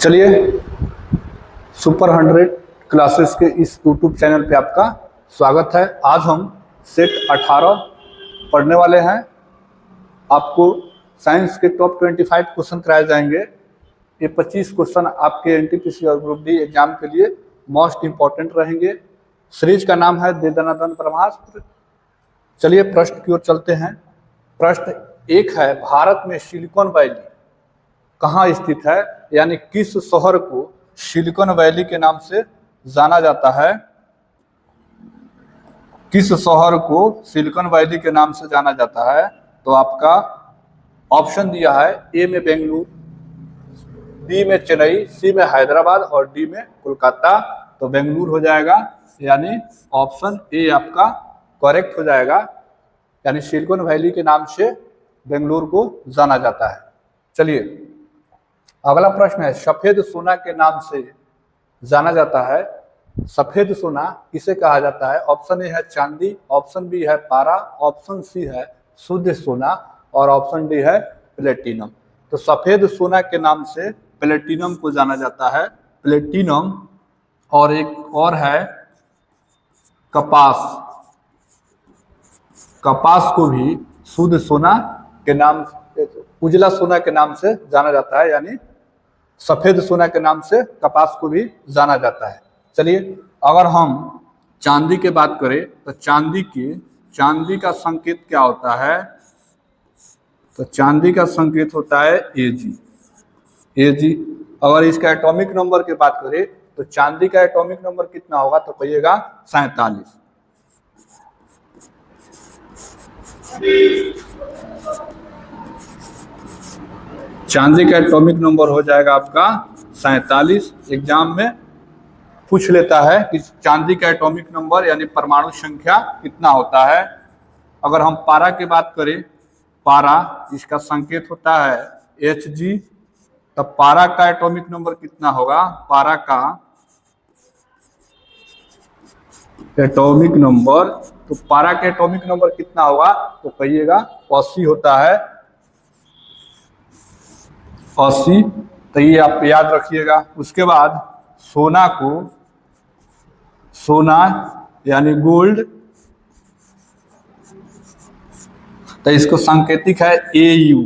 चलिए, super 100 classes के इस यूट्यूब चैनल पे आपका स्वागत है। आज हम सेट 18 पढ़ने वाले हैं। आपको साइंस के टॉप 25 क्वेश्चन कराए जाएंगे। ये 25 क्वेश्चन आपके एनटीपीसी और ग्रुप डी एग्जाम के लिए मोस्ट इंपॉर्टेंट रहेंगे। सीरीज का नाम है दे दनादन ब्रह्मास्त्र। चलिए प्रश्न की ओर चलते हैं। प्रश्न एक है, भारत में सिलिकॉन वैली कहाँ स्थित है, यानी किस शहर को सिलिकॉन वैली के नाम से जाना जाता है। किस शहर को सिलिकॉन वैली के नाम से जाना जाता है? तो आपका ऑप्शन दिया है, ए में बेंगलुरु, बी में चेन्नई, सी में हैदराबाद और डी में कोलकाता। तो बेंगलुरु हो जाएगा, यानी ऑप्शन ए आपका करेक्ट हो जाएगा। यानी सिलिकॉन वैली के नाम से बेंगलुरु को जाना जाता है। चलिए अगला प्रश्न है, सफेद सोना के नाम से जाना जाता है। सफेद सोना किसे कहा जाता है? ऑप्शन ए है चांदी, ऑप्शन बी है पारा, ऑप्शन सी है शुद्ध सोना और ऑप्शन डी है प्लेटिनम। तो सफेद सोना के नाम से प्लेटिनम को जाना जाता है। प्लेटिनम और एक और है कपास। कपास को भी शुद्ध सोना के नाम, उजला सोना के नाम से जाना जाता है, यानी सफेद सोना के नाम से कपास को भी जाना जाता है। चलिए अगर हम चांदी की बात करें तो चांदी का संकेत क्या होता है? तो चांदी का संकेत होता है Ag। अगर इसका एटॉमिक नंबर की बात करें तो चांदी का एटॉमिक नंबर कितना होगा? तो कहिएगा 47। चांदी का एटॉमिक नंबर हो जाएगा आपका 47। एग्जाम में पूछ लेता है कि चांदी का एटॉमिक नंबर यानी परमाणु संख्या कितना होता है। अगर हम पारा की बात करें, पारा इसका संकेत होता है Hg। तब पारा का एटॉमिक नंबर कितना होगा? पारा का एटॉमिक नंबर, तो पारा का एटॉमिक नंबर कितना होगा? तो कहिएगा 80 होता है, 80। तो ये आप याद रखिएगा। उसके बाद सोना यानी गोल्ड, तो इसको सांकेतिक है Au।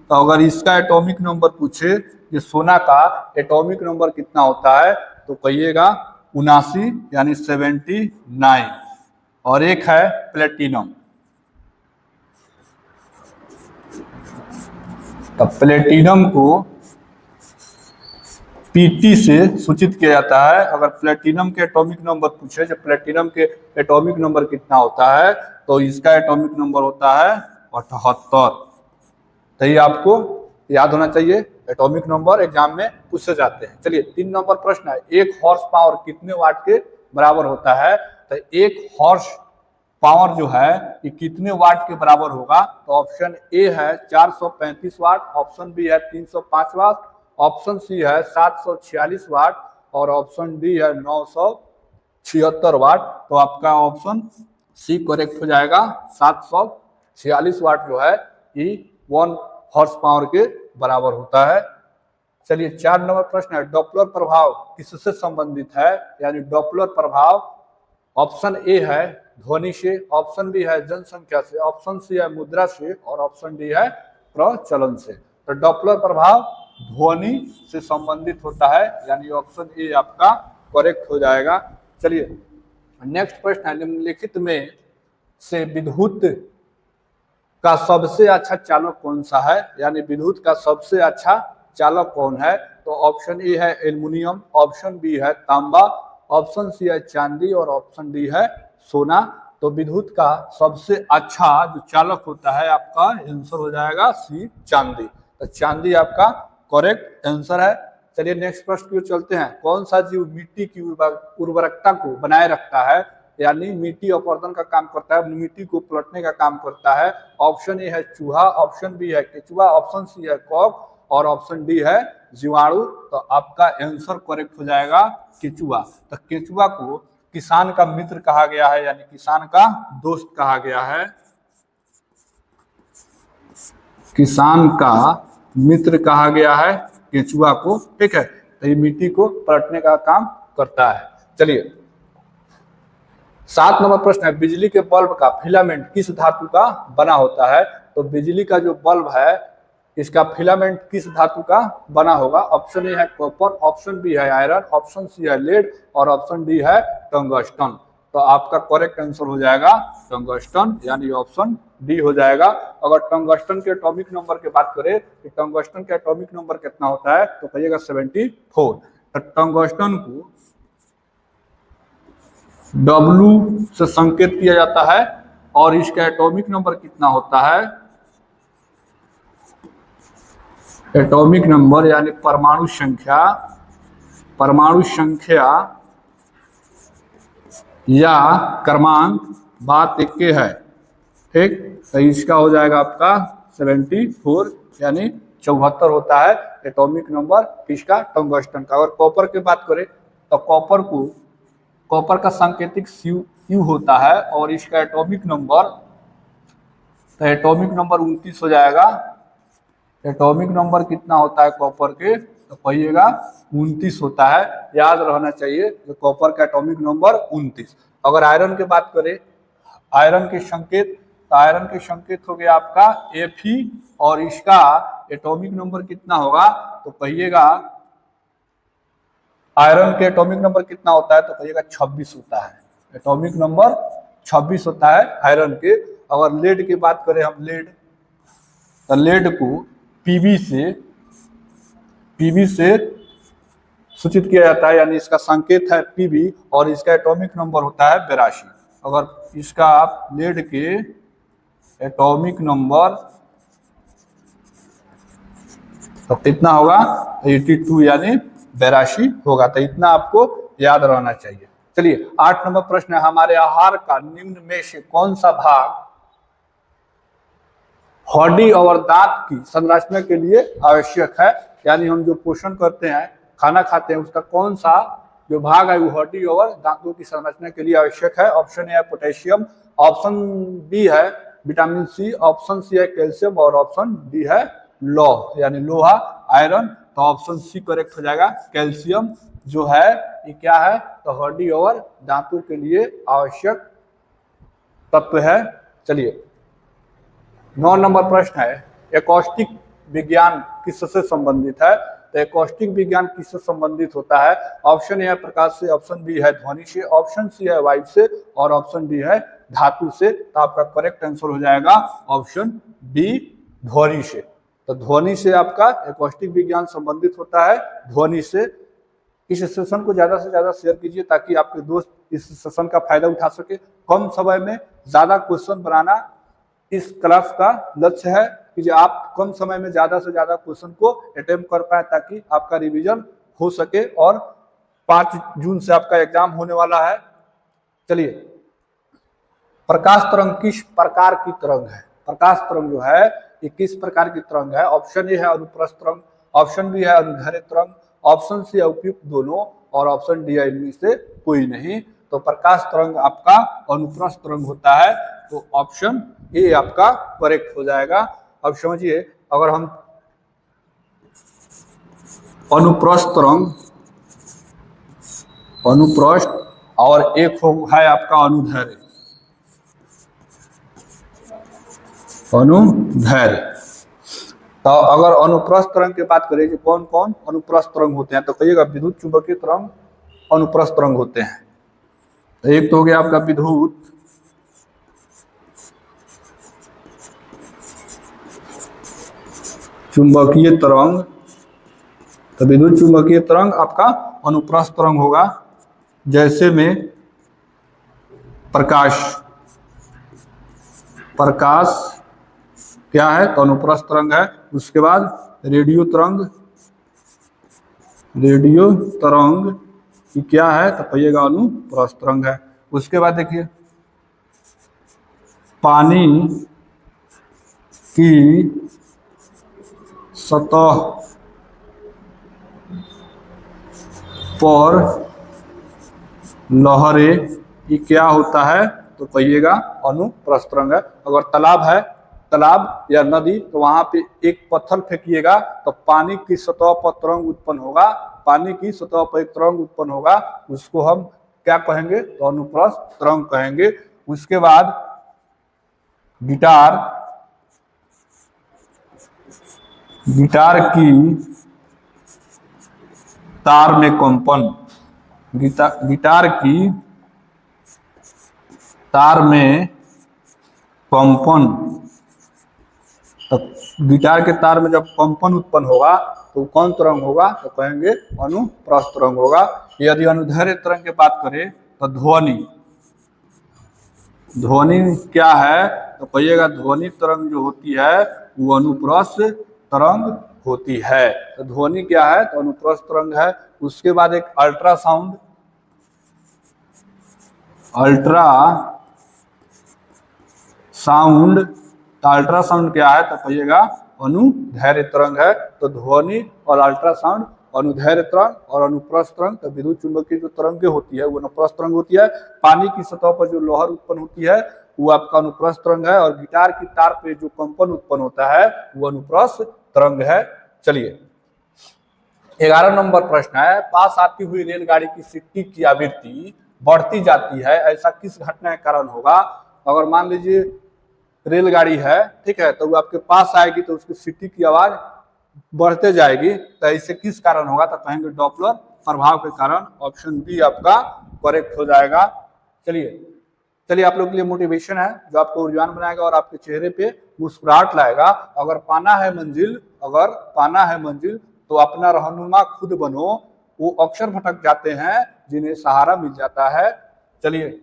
तो अगर इसका एटॉमिक नंबर पूछे कि सोना का एटॉमिक नंबर कितना होता है, तो कहिएगा 79 यानी 79। और एक है प्लेटिनम। तब प्लेटिनम को Pt से सूचित किया जाता है। अगर प्लेटिनम के एटॉमिक नंबर पूछे, जब प्लेटिनम के एटॉमिक नंबर कितना होता है, तो इसका एटॉमिक नंबर होता है 78। तो ये आपको याद होना चाहिए। एटॉमिक नंबर एग्जाम में पूछे जाते हैं। चलिए 3 नंबर प्रश्न है, एक हॉर्स पावर कितने वाट के बराबर होता है? तो एक हॉर्स पावर जो है ये कितने वाट के बराबर होगा? तो ऑप्शन ए है 435 वाट, ऑप्शन बी है 305 वाट, ऑप्शन सी है 746 वाट और ऑप्शन डी है 976 वाट। तो आपका ऑप्शन सी करेक्ट हो जाएगा। 746 वाट जो है ये 1 हॉर्स पावर के बराबर होता है। चलिए 4 नंबर प्रश्न है, डॉपलर प्रभाव किससे संबंधित है? यानी डॉपलर प्रभाव ऑप्शन ए है ध्वनि से, ऑप्शन बी है जनसंख्या से, ऑप्शन सी है मुद्रा से और ऑप्शन डी है प्रचलन से। तो डॉपलर प्रभाव ध्वनि से संबंधित होता है, यानी ऑप्शन ए आपका करेक्ट हो जाएगा। चलिए नेक्स्ट प्रश्न है, निम्नलिखित में से विद्युत का सबसे अच्छा चालक कौन सा है? यानी विद्युत का सबसे अच्छा चालक कौन है? तो ऑप्शन ए है एल्युमिनियम, ऑप्शन बी है तांबा, ऑप्शन सी है चांदी और ऑप्शन डी है सोना। तो विद्युत का सबसे अच्छा जो चालक होता है आपका आंसर हो जाएगा सी चांदी। तो चांदी आपका करेक्ट आंसर है। चलिए नेक्स्ट प्रश्न की ओर चलते हैं, कौन सा जीव मिट्टी की उर्वरकता को बनाए रखता है? यानी मिट्टी अपवर्तन का काम करता है, मिट्टी को पलटने का काम करता है। ऑप्शन ए है चूहा, ऑप्शन बी है केचुआ, ऑप्शन सी है कॉक और ऑप्शन डी है जीवाणु। तो आपका आंसर करेक्ट हो जाएगा केचुआ। तो केचुआ को किसान का मित्र कहा गया है, यानी किसान का दोस्त कहा गया है। किसान का मित्र कहा गया है। केंचुआ को, ठीक है। तो ये मिट्टी को पलटने का काम करता है। चलिए 7 नंबर प्रश्न है, बिजली के बल्ब का फिलामेंट किस धातु का बना होता है? तो बिजली का जो बल्ब है इसका फिलामेंट किस धातु का बना होगा? ऑप्शन ए है कॉपर, ऑप्शन बी है आयरन, ऑप्शन सी है लेड और ऑप्शन डी है टंगस्टन। तो आपका करेक्ट आंसर हो जाएगा टंगस्टन, यानी ऑप्शन डी हो जाएगा। अगर टंगस्टन के एटॉमिक नंबर की बात करें तो टंगस्टन का एटॉमिक नंबर कितना होता है? तो कहिएगा 74। तो टंगस्टन को W से संकेत किया जाता है और इसका एटॉमिक नंबर कितना होता है? एटॉमिक नंबर यानी परमाणु संख्या या क्रमांक बात एक के है, ठीक। तो इसका हो जाएगा आपका 74 यानी 74 होता है एटॉमिक नंबर किसका? टंगस्टन का। अगर कॉपर की बात करें तो कॉपर का सांकेतिक यू होता है और इसका एटॉमिक नंबर 29 हो जाएगा। एटॉमिक नंबर कितना होता है कॉपर के? तो कहिएगा 29 होता है, याद रहना चाहिए जो कॉपर का एटॉमिक नंबर 29। अगर आयरन की बात करें, आयरन के संकेत, तो आयरन के संकेत हो गया आपका Fe और इसका एटॉमिक नंबर कितना होगा? तो कहिएगा आयरन के एटॉमिक नंबर कितना होता है? तो कहिएगा 26 होता है। एटॉमिक नंबर 26 होता है आयरन के। अगर लेड की बात करें हम, तो लेड को पीबी से सूचित किया जाता है, यानी इसका संकेत है पीबी और इसका एटॉमिक नंबर होता है 82। अगर इसका आप लेड के एटॉमिक नंबर तो कितना होगा? 82 यानी 82 होगा। तो इतना आपको याद रहना चाहिए। चलिए 8 नंबर प्रश्न है, हमारे आहार का निम्न में से कौन सा भाग हड्डी और दांत की संरचना के लिए आवश्यक है? यानी हम जो पोषण करते हैं, खाना खाते हैं, उसका कौन सा जो भाग है वो हड्डी और दांतों की संरचना के लिए आवश्यक है? ऑप्शन ए है पोटेशियम, ऑप्शन बी है विटामिन सी, ऑप्शन सी है कैल्शियम और ऑप्शन डी है लौह यानी लोहा, आयरन। तो ऑप्शन सी करेक्ट हो जाएगा। कैल्शियम जो है ये क्या है? तो हड्डी और दांतों के लिए आवश्यक तत्व है। चलिए 9 नंबर प्रश्न है, एकॉस्टिक विज्ञान किससे संबंधित है? तो एकॉस्टिक विज्ञान किससे संबंधित होता है? ऑप्शन ए है प्रकाश से, ऑप्शन बी है ध्वनि से, ऑप्शन सी है वायु से और ऑप्शन डी है धातु से। तो आपका करेक्ट आंसर हो जाएगा ऑप्शन बी ध्वनि से। तो ध्वनि से आपका एकॉस्टिक विज्ञान संबंधित होता है, ध्वनि से। इस सेशन को ज्यादा से ज्यादा शेयर कीजिए ताकि आपके दोस्त इस सेशन का फायदा उठा सके। कम समय में ज्यादा क्वेश्चन बनाना इस क्लास का लक्ष्य है कि आप कम समय में ज्यादा से ज्यादा क्वेश्चन को अटेम्प्ट कर पाए ताकि आपका रिवीजन हो सके। और 5 जून से आपका एग्जाम होने वाला है। चलिए प्रकाश तरंग किस प्रकार की तरंग है? प्रकाश तरंग जो है ये किस प्रकार की तरंग है? ऑप्शन ए है अनुप्रस्थ तरंग, ऑप्शन बी है अनुदैर्ध्य तरंग, ऑप्शन सी है उपयुक्त दोनों और ऑप्शन डी है इनमें से कोई नहीं। तो प्रकाश तरंग आपका अनुप्रस्थ तरंग होता है। तो ऑप्शन ए आपका करेक्ट हो जाएगा। अब समझिए, अगर हम अनुप्रस्थ तरंग, अनुप्रस्थ और एक है आपका अनुदैर्ध्य, तो अगर अनुप्रस्थ तरंग की बात करें जो कौन कौन अनुप्रस्थ तरंग होते हैं? तो कहिएगा विद्युत चुंबकीय तरंग अनुप्रस्थ तरंग होते हैं। तो एक तो हो गया आपका विद्युत चुंबकीय तरंग। तो विद्युत चुंबकीय तरंग आपका अनुप्रस्थ तरंग होगा। जैसे में प्रकाश क्या है? तो अनुप्रस्थ तरंग है। उसके बाद रेडियो तरंग ये क्या है? तो कहिएगा अनुप्रस्थ तरंग है। उसके बाद देखिए पानी की सतह पर लहरें ये क्या होता है? तो कहिएगा अनुप्रस्थ तरंग है। अगर तालाब है तालाब या नदी, तो वहां पे एक पत्थर फेंकिएगा तो पानी की सतह पर तरंग उत्पन्न होगा, पानी की सतह पर एक तरंग उत्पन्न होगा, उसको हम क्या कहेंगे, तो अनुप्रस्थ तरंग कहेंगे। उसके बाद गिटार की तार में कंपन, गिटार की तार में कंपन, तो गिटार के तार में जब कंपन उत्पन्न होगा तो कौन तरंग होगा, तो कहेंगे अनुप्रस्थ तरंग होगा। यदि अनुदैर्घ्य तरंग की बात करें तो ध्वनि क्या है, तो कहिएगा ध्वनि तरंग जो होती है वो अनुप्रस्थ तरंग होती है। तो ध्वनि क्या है, तो अनुप्रस्थ तरंग है। उसके बाद एक अल्ट्रासाउंड तो अल्ट्रासाउंड क्या है, तो कहिएगा अनुदैर्घ्य तरंग है। तो ध्वनि और अल्ट्रासाउंड अनुदैर्घ्य तरंग और अनुप्रस्थ तरंग। तो विद्युत चुंबकीय जो तरंगे होती है वो अनुप्रस्थ तरंग होती है। पानी की सतह पर जो लहर उत्पन्न होती है वो आपका अनुप्रस्थ तरंग है, और गिटार की तार पे जो कंपन उत्पन्न होता है वो अनुप्रस्थ तरंग है। चलिए 11 नंबर प्रश्न है, पास आती हुई रेलगाड़ी की सीटी की आवृत्ति बढ़ती जाती है, ऐसा किस घटना के कारण होगा। अगर मान लीजिए रेलगाड़ी है, ठीक है, तो वो आपके पास आएगी तो उसकी सीटी की आवाज बढ़ते जाएगी, तो इससे किस कारण होगा, तो कहेंगे डॉपलर प्रभाव के कारण। ऑप्शन बी आपका करेक्ट हो जाएगा। चलिए आप लोग के लिए मोटिवेशन है जो आपको ऊर्जावान बनाएगा और आपके चेहरे पे मुस्कुराहट लाएगा। अगर पाना है मंजिल तो अपना रहनुमा खुद बनो, वो अक्सर भटक जाते हैं जिन्हें सहारा मिल जाता है। चलिए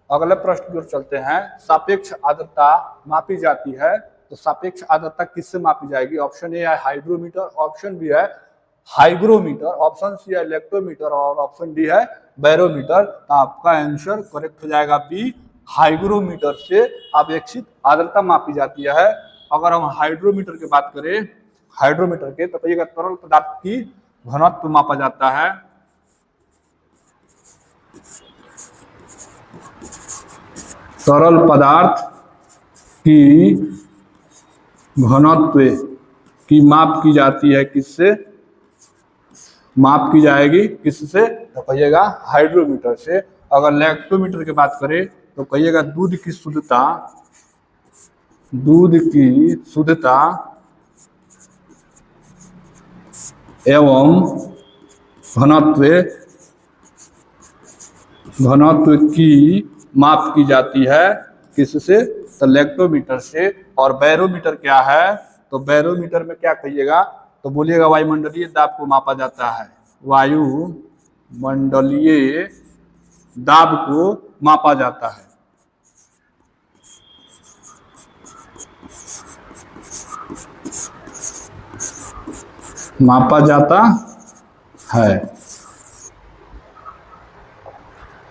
अगले प्रश्न की ओर चलते हैं। सापेक्ष आर्द्रता मापी जाती है, तो सापेक्ष आर्द्रता किससे मापी जाएगी। ऑप्शन ए है हाइड्रोमीटर, ऑप्शन बी है हाइग्रोमीटर, ऑप्शन सी है इलेक्ट्रोमीटर और ऑप्शन डी है बैरोमीटर। तो आपका आंसर करेक्ट हो जाएगा बी, हाइग्रोमीटर से अपेक्षित आर्द्रता मापी जाती है। अगर हम हाइड्रोमीटर की बात करें, हाइड्रोमीटर के, तो कहिएगा तरल पदार्थ की घनत्व मापा जाता है। तरल पदार्थ की घनत्व की माप की जाती है, किससे माप की जाएगी, किससे, तो कहिएगा हाइड्रोमीटर से। अगर लैक्टोमीटर की बात करें तो कहिएगा दूध की शुद्धता एवं घनत्व की माप की जाती है, किससे, तो लैक्टोमीटर से। और बैरोमीटर क्या है, तो बैरोमीटर में क्या कहिएगा, तो बोलिएगा वायुमंडलीय दाब को मापा जाता है, वायुमंडलीय दाब को मापा जाता है।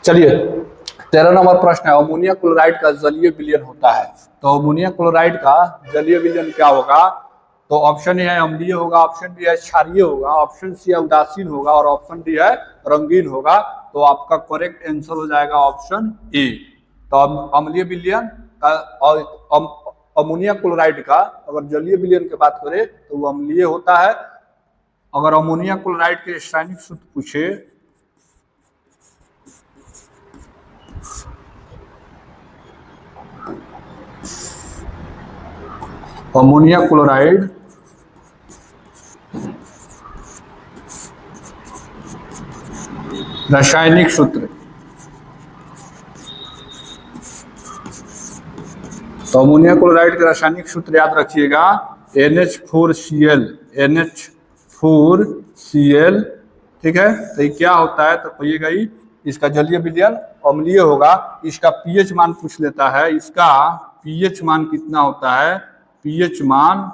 चलिए 13 नंबर प्रश्न है, अमोनिया क्लोराइड का जलीय विलयन होता है, तो अमोनिया क्लोराइड का जलीय विलयन क्या होगा। तो ऑप्शन ए है अम्लीय होगा, ऑप्शन बी है क्षारीय होगा, ऑप्शन सी है उदासीन होगा और ऑप्शन डी है रंगीन होगा। तो आपका करेक्ट आंसर हो जाएगा ऑप्शन ए। तो अम्लीय विलयन का और अमोनिया क्लोराइड का अगर जलीय विलयन की बात करें तो वो अम्लीय होता है। अगर अमोनिया क्लोराइड के रासायनिक सूत्र पूछे, अमोनिया क्लोराइड रासायनिक सूत्र, तो अमोनिया क्लोराइड के रासायनिक सूत्र याद रखिएगा NH4Cl, ठीक है। तो ये क्या होता है, तो कहिएगा ही इसका जलीय विलयन अम्लीय होगा। इसका पीएच मान पूछ लेता है, इसका पीएच मान कितना होता है, पीएच मान,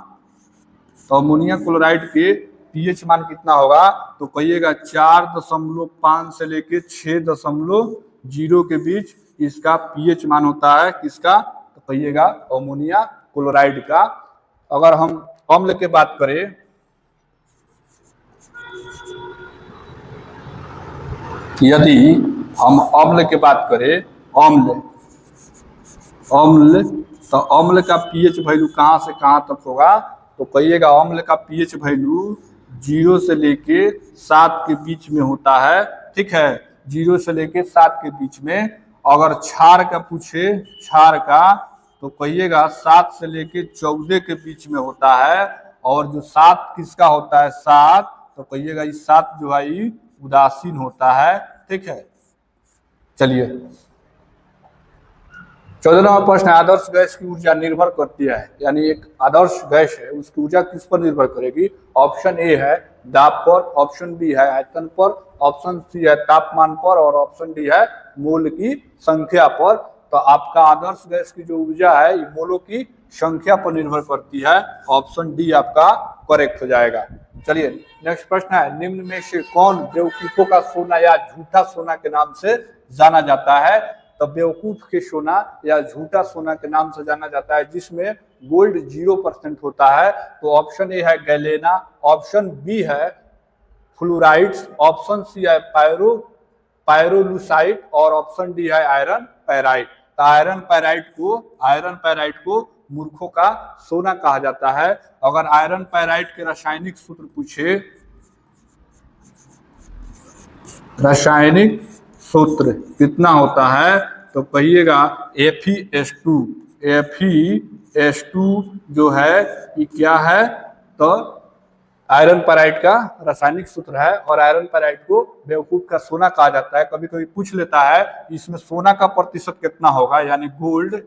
तो अमोनिया क्लोराइड के पीएच मान कितना होगा, तो कहिएगा 4.5 से लेके 6.0 के बीच इसका पीएच मान होता है, किसका, तो कहिएगा अमोनिया क्लोराइड का। अगर हम अम्ल की बात करें, यदि हम अम्ल की बात करें, अम्ल तो अम्ल का पीएच वैल्यू कहाँ से कहाँ तक होगा, तो कहिएगा अम्ल का पीएच वैल्यू 0 से लेके 7 के बीच में होता है। ठीक है, 0 से लेके 7 के बीच में। अगर क्षार का पूछे, क्षार का, तो कहिएगा 7 से लेके 14 के बीच में होता है। और जो 7 किसका होता है, 7, तो कहिएगा इस 7 जो है उदासीन होता है। ठीक है, चलिए 14वां प्रश्न है, आदर्श गैस की ऊर्जा निर्भर करती है, यानी एक आदर्श गैस है उसकी ऊर्जा किस पर निर्भर करेगी। ऑप्शन ए है दाब पर, ऑप्शन बी है आयतन पर, ऑप्शन सी है तापमान पर, और ऑप्शन डी है मोल की संख्या पर। तो आपका आदर्श गैस की जो ऊर्जा है ये मोलों की संख्या पर निर्भर करती है। ऑप्शन डी आपका करेक्ट हो जाएगा। चलिए नेक्स्ट प्रश्न है, निम्न में से कौन बेवकूफों का सोना या झूठा सोना के नाम से जाना जाता है। तो बेवकूफ के सोना या झूठा सोना के नाम से जाना जाता है जिसमें गोल्ड 0% होता है। तो ऑप्शन ए है गैलेना, ऑप्शन बी है फ्लोराइड्स, ऑप्शन सी है पायरोलुसाइट, और ऑप्शन डी है आयरन पैराइट। तो आयरन पैराइट को मूर्खों का सोना कहा जाता है। अगर आयरन पैराइट के रासायनिक सूत्र पूछे, रासायनिक सूत्र कितना होता है, तो कहिएगा Fe2 जो है ये क्या है, तो आयरन पैराइट का रासायनिक सूत्र है। और आयरन पैराइट को बेवकूफ का सोना कहा जाता है। कभी कभी पूछ लेता है इसमें सोना का प्रतिशत कितना होगा, यानी गोल्ड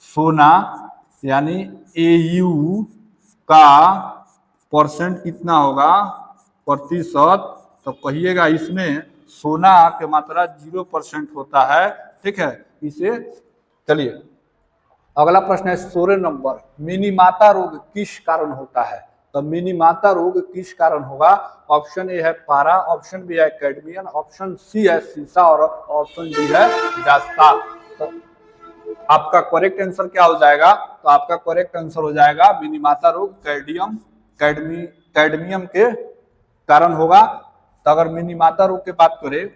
सोना यानी Au का परसेंट कितना होगा, प्रतिशत, तो कहिएगा इसमें सोना की मात्रा 0% होता है। ठीक है, इसे चलिए अगला प्रश्न है 16 नंबर, मिनीमाता रोग किस कारण होता है। तो मिनीमाता रोग किस कारण होगा। ऑप्शन ए है पारा, ऑप्शन बी है कैडमियम, ऑप्शन सी है सीसा, और ऑप्शन डी है जास्ता। तो आपका करेक्ट आंसर क्या हो जाएगा, तो आपका करेक्ट आंसर हो जाएगा मिनीमाता रोग कैडमियम के कारण होगा। तो अगर मिनीमाता रोग की बात करें,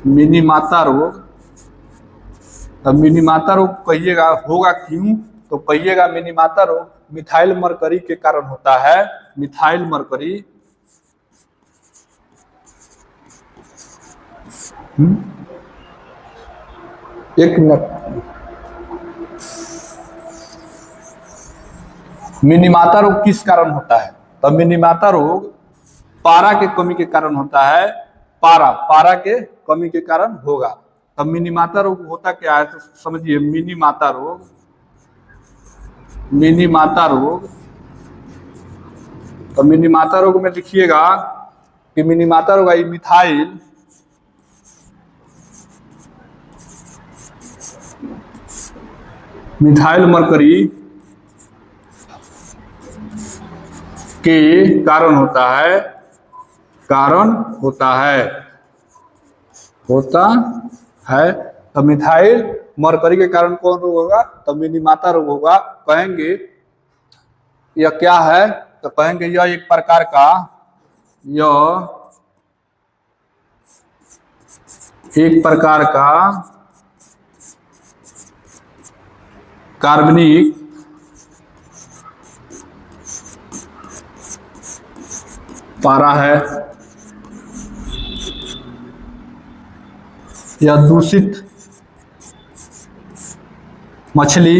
मिनीमाता रोग, तो मिनीमाता रोग कहिएगा होगा क्यों, तो कहिएगा मिनीमाता रोग मिथाइल मरकरी के कारण होता है। मिथाइल मरकरी, एक मिनट, मिनीमाता रोग किस कारण होता है, तो मिनीमाता रोग पारा के कमी के कारण होता है। पारा के कमी के कारण होगा। तब मिनीमाता रोग होता क्या है, तो समझिए मिनीमाता रोग तो मिनीमाता रोग में लिखिएगा कि मिनीमाता रोग आई मिथाइल मरकरी के कारण होता है। तो मिथाइल मरकरी के कारण कौन रोग होगा, तो मिनीमाता रोग होगा। कहेंगे यह क्या है, तो कहेंगे यह एक प्रकार का कार्बनिक पारा है। या दूषित मछली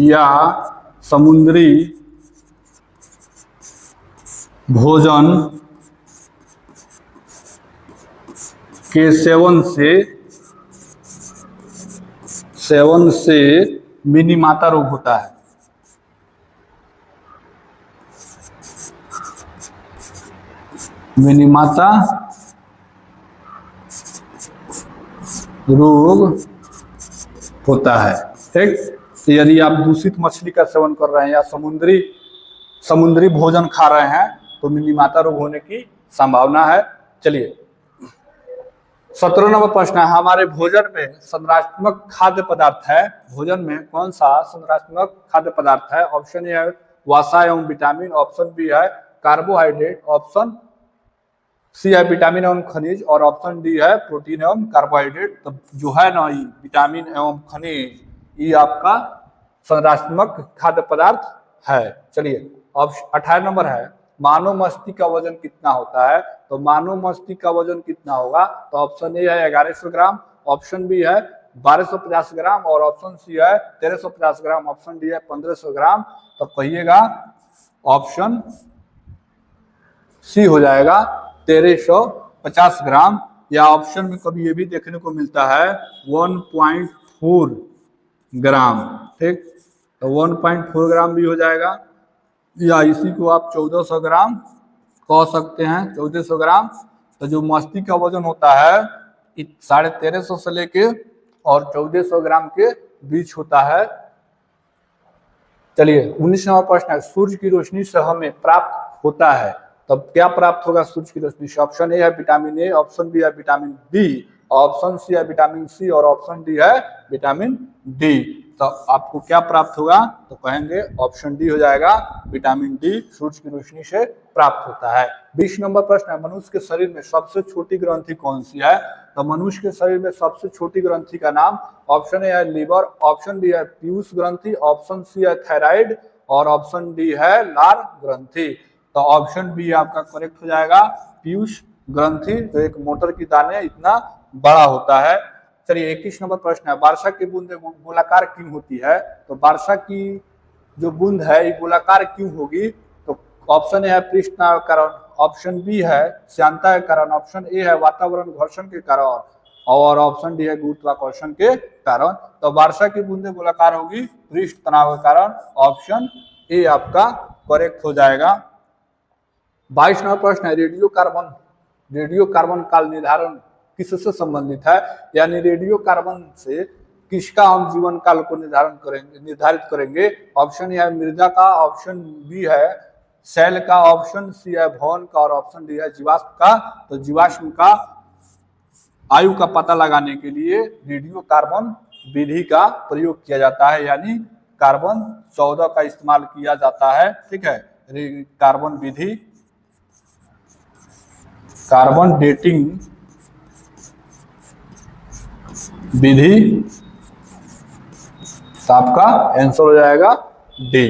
या समुद्री भोजन के सेवन से मिनीमाता रोग होता है। मिनीमाता रोग होता है। ठीक, यदि आप दूषित मछली का सेवन कर रहे हैं या समुद्री भोजन खा रहे हैं तो मिनीमाता रोग होने की संभावना है। चलिए 17 नंबर प्रश्न है, हमारे भोजन में संरचनात्मक खाद्य पदार्थ है। भोजन में कौन सा संरचनात्मक खाद्य पदार्थ है। ऑप्शन ए है वसा एवं विटामिन, ऑप्शन बी है कार्बोहाइड्रेट, ऑप्शन सी है विटामिन एवं खनिज और ऑप्शन डी है प्रोटीन एवं कार्बोहाइड्रेट। तो जो है ना ये विटामिन एवं खनिज ये आपका संरचनात्मक खाद्य पदार्थ है। चलिए ऑप्शन 18 नंबर है मानव मस्तिष्क का वजन कितना होता है। तो मानव मस्तिष्क का वजन कितना होगा। तो ऑप्शन ए है 1100 ग्राम, ऑप्शन बी है 1250 ग्राम और ऑप्शन सी है 1350 ग्राम, ऑप्शन डी है 1500 ग्राम। तो कहिएगा ऑप्शन सी हो जाएगा 1350 ग्राम, या ऑप्शन में कभी ये भी देखने को मिलता है 1.4 ग्राम। ठीक, तो 1.4 ग्राम भी हो जाएगा, या इसी को आप 1400 ग्राम कह सकते हैं, 1400 ग्राम। तो जो मस्तिष्क का वजन होता है 1350 से लेके और 1400 ग्राम के बीच होता है। चलिए 19 नंबर प्रश्न है सूर्य की रोशनी से हमें प्राप्त होता है। तब क्या प्राप्त होगा सूर्य की रोशनी से। ऑप्शन ए है विटामिन ए, ऑप्शन बी है विटामिन बी, ऑप्शन सी है विटामिन सी और ऑप्शन डी है विटामिन डी। तो आपको क्या प्राप्त होगा। तो कहेंगे ऑप्शन डी हो जाएगा विटामिन डी सूर्य की रोशनी से प्राप्त होता है। 20 नंबर प्रश्न है मनुष्य के शरीर में सबसे छोटी ग्रंथि कौन सी है। तो मनुष्य के शरीर में सबसे छोटी ग्रंथि का नाम ऑप्शन ए है लीवर, ऑप्शन बी है पीयूष ग्रंथि, ऑप्शन सी है थायराइड और ऑप्शन डी है लार ग्रंथि। तो ऑप्शन बी आपका करेक्ट हो जाएगा पीयूष ग्रंथि, जो एक मोटर की दाने इतना बड़ा होता है। चलिए 21 नंबर प्रश्न है वर्षा की बूंदें गोलाकार क्यों होती है। तो वर्षा की जो बूंद है ये गोलाकार क्यों होगी। तो ऑप्शन ए है पृष्ठ तनाव के कारण, ऑप्शन बी है श्यानता के कारण, ऑप्शन ए है वातावरण घर्षण के कारण और ऑप्शन डी है गुरुत्वाकर्षण के कारण। तो वर्षा की बूंदें गोलाकार होगी पृष्ठ तनाव के कारण, ऑप्शन ए आपका करेक्ट हो जाएगा। 22 नंबर प्रश्न है रेडियो कार्बन काल निर्धारण किससे संबंधित है। यानी रेडियो कार्बन से किसका हम जीवन काल को निर्धारित करेंगे। ऑप्शन ए है मृदा का, ऑप्शन बी है सेल का, ऑप्शन सी है भवन का और ऑप्शन डी है जीवाश्म का। तो जीवाश्म का आयु का पता लगाने के लिए रेडियो कार्बन विधि का प्रयोग किया जाता है, यानी कार्बन 14 का इस्तेमाल किया जाता है। ठीक है, कार्बन विधि, कार्बन डेटिंग विधि, आपका आंसर हो जाएगा डी।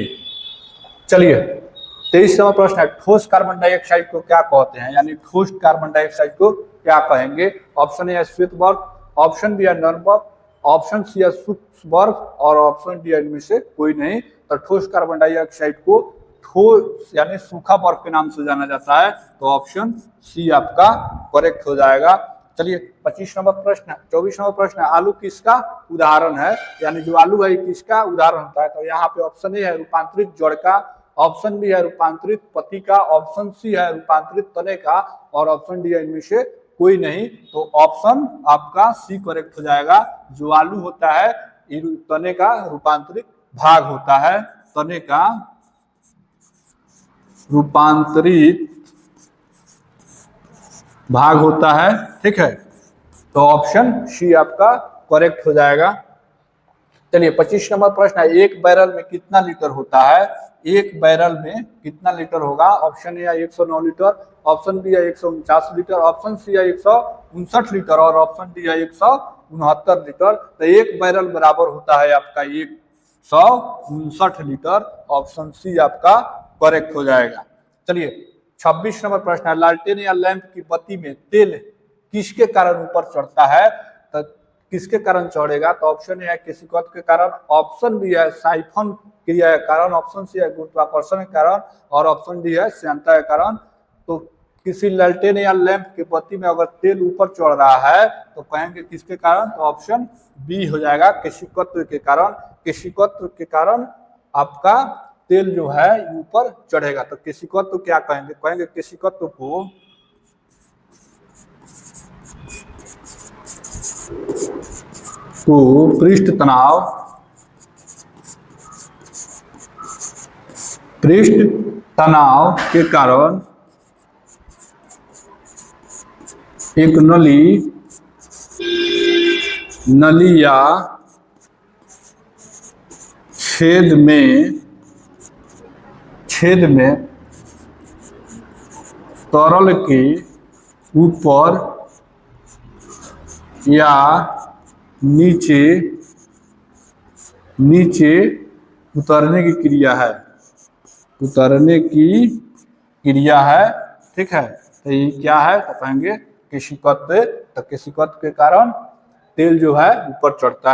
चलिए 23 नंबर प्रश्न है ठोस कार्बन डाइऑक्साइड को क्या कहते हैं। यानी ठोस कार्बन डाइऑक्साइड को क्या कहेंगे। ऑप्शन ए है श्वेत बर्फ, ऑप्शन बी है नर्म बर्फ, ऑप्शन सी है सूक्ष्म बर्फ और ऑप्शन डी इनमें से कोई नहीं। तो ठोस कार्बन डाइऑक्साइड को ठोस यानी सूखा बर्फ के नाम से जाना जाता है। तो ऑप्शन सी आपका करेक्ट हो जाएगा। चलिए 25 नंबर प्रश्न, 24 नंबर प्रश्न है आलू किसका उदाहरण है। यानी जो आलू है किसका उदाहरण होता है। तो यहाँ पे ऑप्शन ए है रूपांतरित जड़ का, ऑप्शन बी है रूपांतरित पत्ती का, ऑप्शन सी है रूपांतरित तने का और ऑप्शन डी है इनमें से कोई नहीं। तो ऑप्शन आपका सी करेक्ट हो जाएगा। जो आलू होता है तने का रूपांतरित भाग होता है, तने का रूपांतरित भाग होता है। ठीक है, तो ऑप्शन सी आपका करेक्ट हो जाएगा। चलिए 25 नंबर प्रश्न है एक बैरल में कितना लीटर होता है। एक बैरल में कितना लीटर होगा। ऑप्शन ए है 109 लीटर, ऑप्शन बी है 149 लीटर, ऑप्शन सी है 159 लीटर और ऑप्शन डी है 169 लीटर। तो एक बैरल बराबर होता है आपका 159 लीटर, ऑप्शन सी आपका करेक्ट हो जाएगा। चलिए 26 नंबर प्रश्न है लालटेन या लैंप की बत्ती में तेल किसके कारण ऊपर चढ़ता है। तो किसके कारण चढ़ेगा। तो ऑप्शन ए है केशिकत्व के कारण, ऑप्शन बी है साइफन क्रिया के कारण, ऑप्शन सी है गुरुत्वाकर्षण के कारण और ऑप्शन डी है श्यानता के कारण। तो किसी लालटेन या लैंप की बत्ती में अगर तेल ऊपर चढ़ रहा है तो कहेंगे किसके कारण। तो ऑप्शन बी हो जाएगा केशिकत्व के कारण। केशिकत्व के कारण आपका तेल जो है ऊपर चढ़ेगा। तो केशिकत्व क्या कहेंगे, कहेंगे केशिकत्व को पृष्ठ तनाव के कारण एक नली या छेद में तरल की ऊपर या नीचे नीचे उतरने की क्रिया है, उतरने की क्रिया है। ठीक है, तो ये क्या है तो कहेंगे केशिकत। तो केशिकत के कारण तेल जो है ऊपर चढ़ता है।